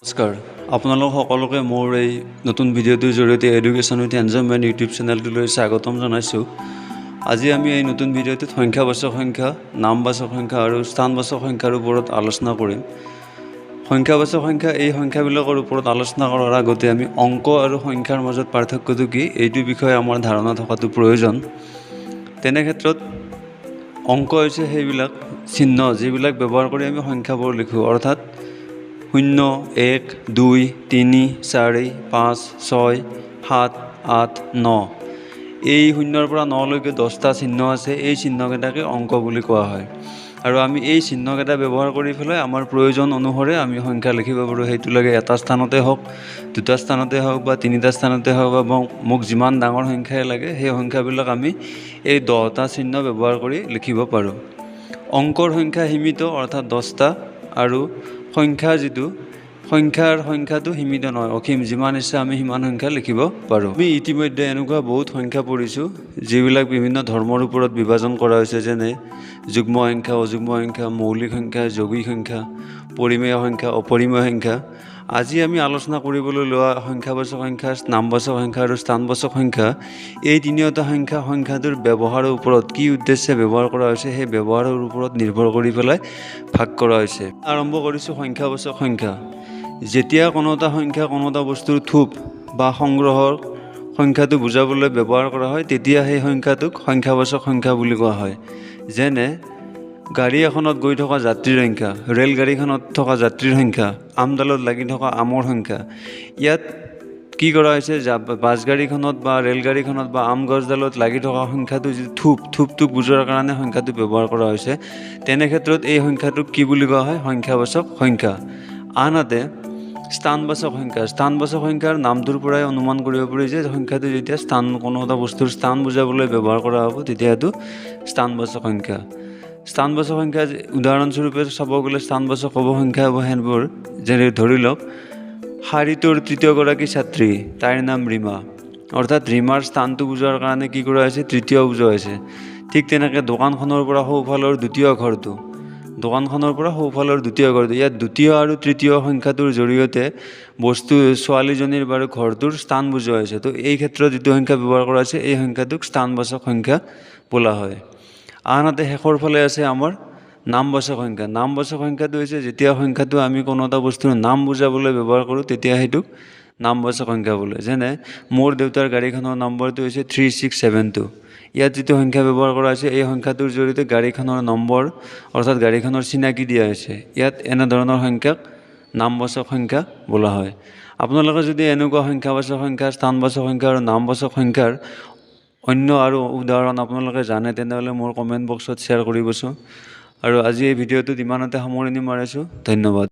নমস্কাৰ আপোনালোক সকলোকে মোৰ এই নতুন ভিডিঅ'টোৰ জৰিয়তে এডুকেশ্যন উইথ এনজয়মেণ্ট ইউটিউব চেনেলটোলৈ স্বাগতম জনাইছোঁ। আজি আমি এই নতুন ভিডিঅ'টোত সংখ্যাবাচক সংখ্যা, নামবাচক সংখ্যা আৰু স্থানবাচক সংখ্যাৰ ওপৰত আলোচনা কৰিম। সংখ্যাবাচক সংখ্যা এই সংখ্যাবিলাকৰ ওপৰত আলোচনা কৰাৰ আগতে আমি অংক আৰু সংখ্যাৰ মাজত পাৰ্থক্যটো কি এইটো বিষয়ে আমাৰ ধাৰণা থকাটো প্ৰয়োজন। তেনে ক্ষেত্ৰত অংক হৈছে সেইবিলাক চিহ্ন যিবিলাক ব্যৱহাৰ কৰি আমি সংখ্যাবোৰ লিখোঁ, অৰ্থাৎ 0, 1, 2, 3, 4, 5, 6, 7, 8, 9 এই 0ৰ পৰা 9লৈকে 10টা চিহ্ন আছে। এই চিহ্নকেইটাকে অংক বুলি কোৱা হয় আৰু আমি এই চিহ্নকেইটা ব্যৱহাৰ কৰি পেলাই আমাৰ প্ৰয়োজন অনুসৰি আমি সংখ্যা লিখিব পাৰোঁ। সেইটো লাগে এটা স্থানতে হওক, দুটা স্থানতে হওক বা তিনিটা স্থানতে হওক বা মোক যিমান ডাঙৰ সংখ্যাই লাগে সেই সংখ্যাবিলাক আমি এই 10টা চিহ্ন ব্যৱহাৰ কৰি লিখিব পাৰোঁ। অংকৰ সংখ্যা সীমিত, অৰ্থাৎ 10টা, আৰু সংখ্যাটো সীমিত নহয়, অসীম। যিমান ইচ্ছা আমি সিমান সংখ্যা লিখিব পাৰোঁ। আমি ইতিমধ্যে এনেকুৱা বহুত সংখ্যা পঢ়িছোঁ যিবিলাক বিভিন্ন ধৰ্মৰ ওপৰত বিভাজন কৰা হৈছে, যেনে যুগ্ম সংখ্যা, অযুগ্ম সংখ্যা, মৌলিক সংখ্যা, যৌগিক সংখ্যা, পৰিমেয় সংখ্যা, অপৰিমেয় সংখ্যা। আজি আমি আলোচনা কৰিবলৈ লোৱা সংখ্যাবাচক সংখ্যা, নামবাচক সংখ্যা আৰু স্থানবাচক সংখ্যা, এই তিনিওটা সংখ্যাটোৰ ব্যৱহাৰৰ ওপৰত, কি উদ্দেশ্যে ব্যৱহাৰ কৰা হৈছে সেই ব্যৱহাৰৰ ওপৰত নিৰ্ভৰ কৰি পেলাই ভাগ কৰা হৈছে। আৰম্ভ কৰিছোঁ সংখ্যাবাচক সংখ্যা। যেতিয়া কোনো এটা সংখ্যা কোনো এটা বস্তুৰ থোপ বা সংগ্ৰহৰ সংখ্যাটো বুজাবলৈ ব্যৱহাৰ কৰা হয়, তেতিয়া সেই সংখ্যাটোক সংখ্যাবাচক সংখ্যা বুলি কোৱা হয়। যেনে গাড়ী এখনত গৈ থকা যাত্ৰীৰ সংখ্যা, ৰেলগাড়ীখনত থকা যাত্ৰীৰ সংখ্যা, আমডালত লাগি থকা আমৰ সংখ্যা। ইয়াত কি কৰা হৈছে, বাছগাড়ীখনত বা ৰেলগাড়ীখনত বা আম গছডালত লাগি থকা সংখ্যাটো যিটো থোপটোক বুজোৱাৰ কাৰণে সংখ্যাটো ব্যৱহাৰ কৰা হৈছে। তেনে ক্ষেত্ৰত এই সংখ্যাটোক কি বুলি কোৱা হয়? সংখ্যাবাচক সংখ্যা। আনহাতে স্থানবাচক সংখ্যাৰ নামটোৰ পৰাই অনুমান কৰিব পাৰি যে সংখ্যাটো যেতিয়া কোনো এটা বস্তুৰ স্থান বুজাবলৈ ব্যৱহাৰ কৰা হ'ব, তেতিয়া এইটো স্থানবাচক সংখ্যা। স্থানবাচক সংখ্যা উদাহৰণস্বৰূপে চাব গ'লে স্থানবাচক হ'ব সংখ্যা হ'ব সেইবোৰ, যেনে ধৰি লওক শাৰীটোৰ তৃতীয়গৰাকী ছাত্ৰী, তাইৰ নাম ৰীমা, অৰ্থাৎ ৰীমাৰ স্থানটো বুজোৱাৰ কাৰণে কি কৰা হৈছে? তৃতীয় বুজোৱা হৈছে। ঠিক তেনেকৈ দোকানখনৰ পৰা সোঁফালৰ দ্বিতীয় ঘৰটো, ইয়াত দ্বিতীয় আৰু তৃতীয় সংখ্যাটোৰ জৰিয়তে ছোৱালীজনীৰ বাৰু ঘৰটোৰ স্থান বুজোৱা হৈছে। তো এই ক্ষেত্ৰত যিটো সংখ্যা ব্যৱহাৰ কৰা হৈছে এই সংখ্যাটোক স্থানবাচক সংখ্যা বোলা হয়। আনহাতে শেষৰ ফালে আছে আমাৰ নামবাচক সংখ্যা। নামবাচক সংখ্যাটো হৈছে যেতিয়া সংখ্যাটো আমি কোনো এটা বস্তুৰ নাম বুজাবলৈ ব্যৱহাৰ কৰোঁ, তেতিয়া সেইটোক নামবাচক সংখ্যা বোলে। যেনে মোৰ দেউতাৰ গাড়ীখনৰ নম্বৰটো হৈছে 3672। ইয়াত যিটো সংখ্যা ব্যৱহাৰ কৰা হৈছে এই সংখ্যাটোৰ জৰিয়তে গাড়ীখনৰ নম্বৰ, অৰ্থাৎ গাড়ীখনৰ চিনাকি দিয়া হৈছে। ইয়াত এনেধৰণৰ সংখ্যাক নামবাচক সংখ্যা বোলা হয়। আপোনালোকে যদি এনেকুৱা সংখ্যাবাচক সংখ্যা, স্থানবাচক সংখ্যা আৰু নামবাচক সংখ্যাৰ অন্য আৰু উদাহৰণ আপোনালোকে জানে, তেনেহ'লে মোৰ কমেণ্ট বক্সত শ্বেয়াৰ কৰিবচোন। আৰু আজি এই ভিডিঅ'টোত ইমানতে সামৰণি মাৰিছোঁ। ধন্যবাদ।